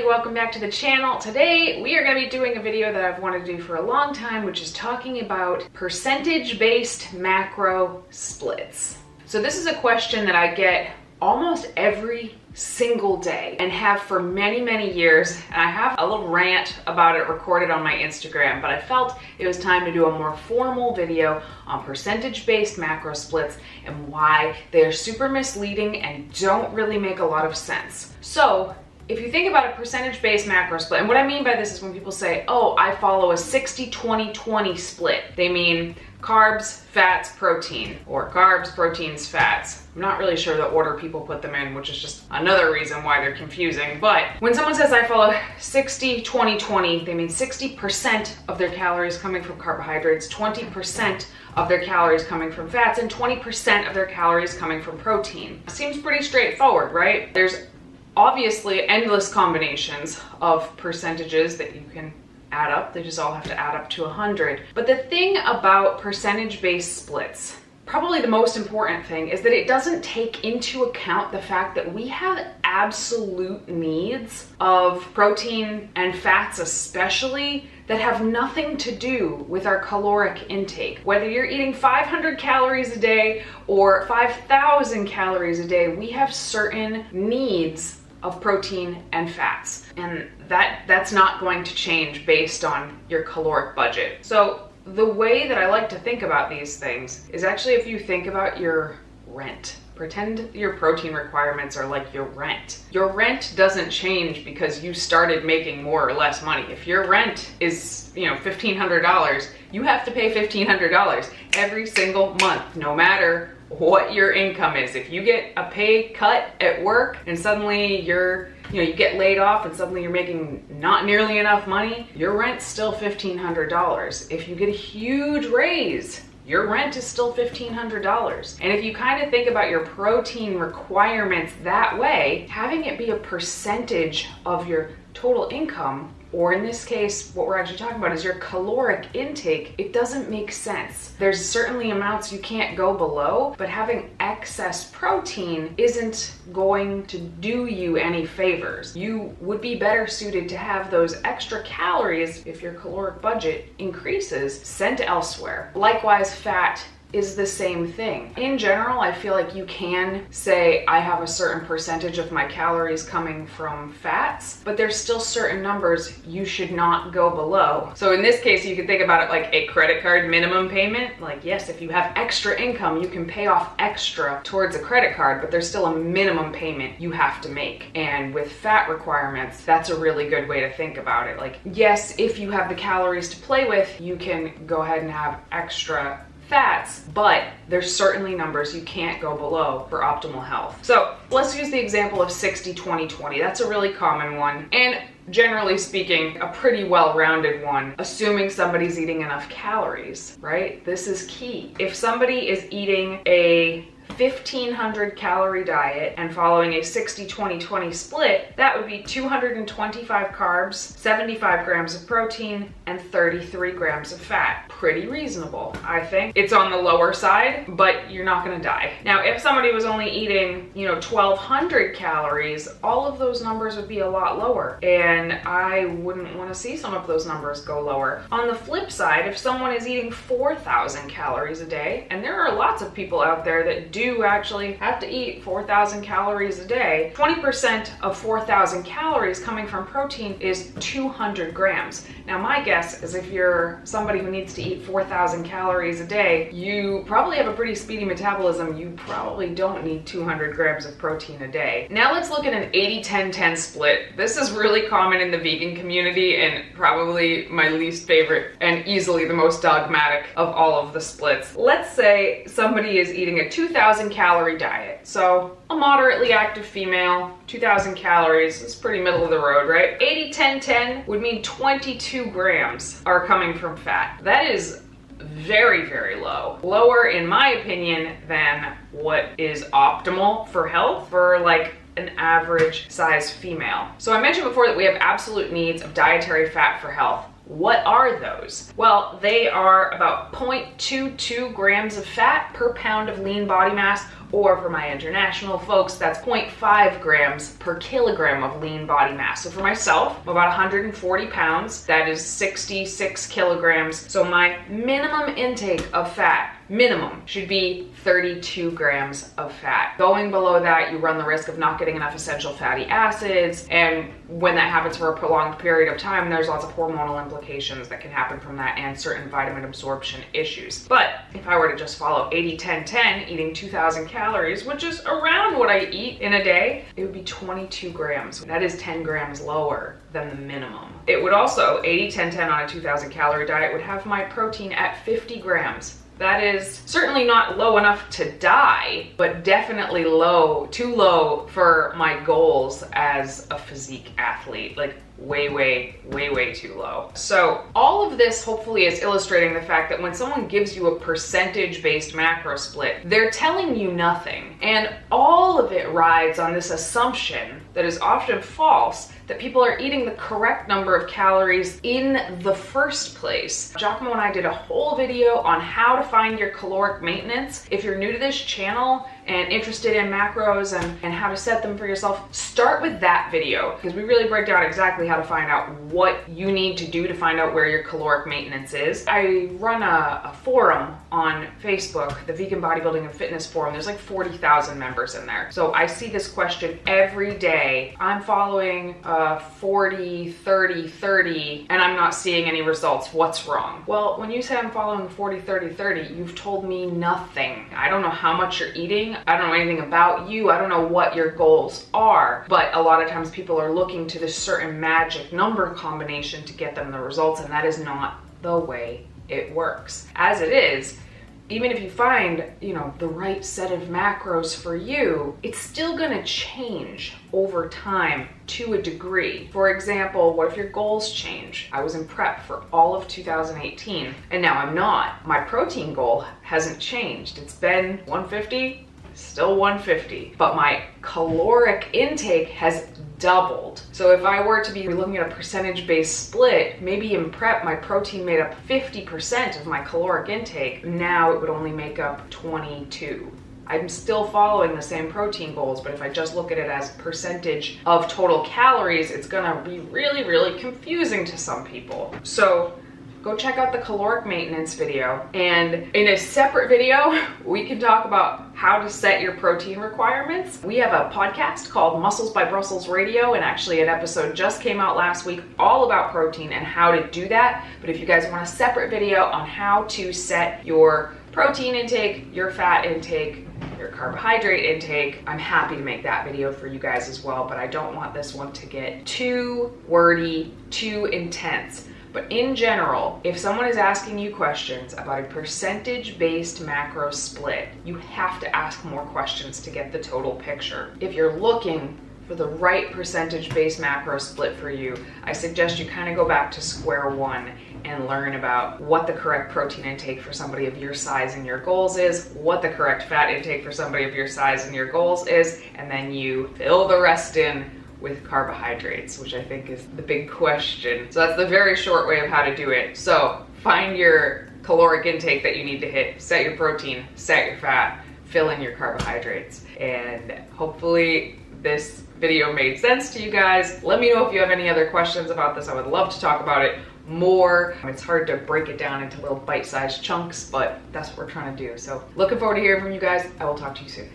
Welcome back to the channel. Today we are going to be doing a video that I've wanted to do for a long time, which is talking about percentage-based macro splits. So this is a question that I get almost every single day and have for many years, and I have a little rant about it recorded on my Instagram, but I felt it was time to do a more formal video on percentage-based macro splits and why they're super misleading and don't really make a lot of sense. So if you think about a percentage-based macro split, and what I mean by this is when people say, oh, I follow a 60-20-20 split, they mean carbs, fats, protein, or carbs, proteins, fats. I'm not really sure the order people put them in, which is just another reason why they're confusing. But when someone says I follow 60-20-20, they mean 60% of their calories coming from carbohydrates, 20% of their calories coming from fats, and 20% of their calories coming from protein. Seems pretty straightforward, right? There's obviously endless combinations of percentages that you can add up. They just all have to add up to 100. But the thing about percentage-based splits, probably the most important thing, is that it doesn't take into account the fact that we have absolute needs of protein and fats especially that have nothing to do with our caloric intake. Whether you're eating 500 calories a day or 5,000 calories a day, we have certain needs of protein and fats, and that's not going to change based on your caloric budget. So the way that I like to think about these things is actually if you think about your rent. Pretend your protein requirements are like your rent. Your rent doesn't change because you started making more or less money. If your rent is, $1,500, you have to pay $1,500 every single month, no matter what your income is. If you get a pay cut at work and suddenly you get laid off and suddenly you're making not nearly enough money, your rent's still $1,500. If you get a huge raise, your rent is still $1,500. And if you kind of think about your protein requirements that way, having it be a percentage of your total income, or in this case, what we're actually talking about is your caloric intake, it doesn't make sense. There's certainly amounts you can't go below, but having excess protein isn't going to do you any favors. You would be better suited to have those extra calories, if your caloric budget increases, sent elsewhere. Likewise, fat is the same thing. In general, I feel like you can say I have a certain percentage of my calories coming from fats, but there's still certain numbers you should not go below. So in this case, you can think about it like a credit card minimum payment. Like, yes, if you have extra income, you can pay off extra towards a credit card, but there's still a minimum payment you have to make. And with fat requirements, that's a really good way to think about it. Like, yes, if you have the calories to play with, you can go ahead and have extra fats, but there's certainly numbers you can't go below for optimal health. So let's use the example of 60-20-20. That's a really common one, and generally speaking, a pretty well-rounded one, assuming somebody's eating enough calories, right? This is key. If somebody is eating a 1,500 calorie diet and following a 60-20-20 split, that would be 225 carbs, 75 grams of protein, and 33 grams of fat. Pretty reasonable, I think. It's on the lower side, but you're not gonna die. Now, if somebody was only eating, 1,200 calories, all of those numbers would be a lot lower, and I wouldn't wanna see some of those numbers go lower. On the flip side, if someone is eating 4,000 calories a day, and there are lots of people out there that do actually have to eat 4,000 calories a day, 20% of 4,000 calories coming from protein is 200 grams. Now, my guess is if you're somebody who needs to eat 4,000 calories a day, you probably have a pretty speedy metabolism. You probably don't need 200 grams of protein a day. Now let's look at an 80-10-10 split. This is really common in the vegan community and probably my least favorite and easily the most dogmatic of all of the splits. Let's say somebody is eating a 2,000 calorie diet. So a moderately active female, 2,000 calories is pretty middle of the road, right? 80-10-10 would mean 22 grams are coming from fat. That is very, very low. Lower, in my opinion, than what is optimal for health. For like an average size female. So I mentioned before that we have absolute needs of dietary fat for health. What are those? Well, they are about 0.22 grams of fat per pound of lean body mass, or for my international folks, that's 0.5 grams per kilogram of lean body mass. So for myself, I'm about 140 pounds. That is 66 kilograms. So my minimum intake of fat, minimum, should be 32 grams of fat. Going below that, you run the risk of not getting enough essential fatty acids. And when that happens for a prolonged period of time, there's lots of hormonal implications that can happen from that and certain vitamin absorption issues. But if I were to just follow 80-10-10, eating 2,000 calories, which is around what I eat in a day, it would be 22 grams. That is 10 grams lower than the minimum. It would also, 80-10-10 on a 2,000 calorie diet would have my protein at 50 grams. That is certainly not low enough to die, but definitely too low for my goals as a physique athlete. Like way too low. So all of this hopefully is illustrating the fact that when someone gives you a percentage-based macro split, they're telling you nothing. And all of it rides on this assumption that is often false, that people are eating the correct number of calories in the first place. Giacomo and I did a whole video on how to find your caloric maintenance. If you're new to this channel and interested in macros and how to set them for yourself, start with that video, because we really break down exactly how to find out what you need to do to find out where your caloric maintenance is. I run a forum on Facebook, the Vegan Bodybuilding and Fitness Forum. There's like 40,000 members in there. So I see this question every day. I'm following 40, 30, 30, and I'm not seeing any results. What's wrong? Well, when you say I'm following 40, 30, 30, you've told me nothing. I don't know how much you're eating. I don't know anything about you. I don't know what your goals are. But a lot of times people are looking to this certain magic number combination to get them the results, and that is not the way it works. As it is, even if you find, the right set of macros for you, it's still gonna change over time to a degree. For example, what if your goals change? I was in prep for all of 2018, and now I'm not. My protein goal hasn't changed. It's been 150, still 150, but my caloric intake has doubled. So if I were to be looking at a percentage-based split, maybe in prep my protein made up 50% of my caloric intake. Now it would only make up 22. I'm still following the same protein goals, but if I just look at it as percentage of total calories, it's gonna be really confusing to some people. So go check out the caloric maintenance video, and in a separate video we can talk about how to set your protein requirements. We have a podcast called Muscles by Brussels Radio, and actually an episode just came out last week all about protein and how to do that. But if you guys want a separate video on how to set your protein intake, your fat intake, your carbohydrate intake, I'm happy to make that video for you guys as well, but I don't want this one to get too wordy, too intense. But in general, if someone is asking you questions about a percentage-based macro split, you have to ask more questions to get the total picture. If you're looking for the right percentage-based macro split for you, I suggest you kind of go back to square one and learn about what the correct protein intake for somebody of your size and your goals is, what the correct fat intake for somebody of your size and your goals is, and then you fill the rest in with carbohydrates, which I think is the big question. So that's the very short way of how to do it. So find your caloric intake that you need to hit, set your protein, set your fat, fill in your carbohydrates. And hopefully this video made sense to you guys. Let me know if you have any other questions about this. I would love to talk about it more. It's hard to break it down into little bite-sized chunks, but that's what we're trying to do. So looking forward to hearing from you guys. I will talk to you soon.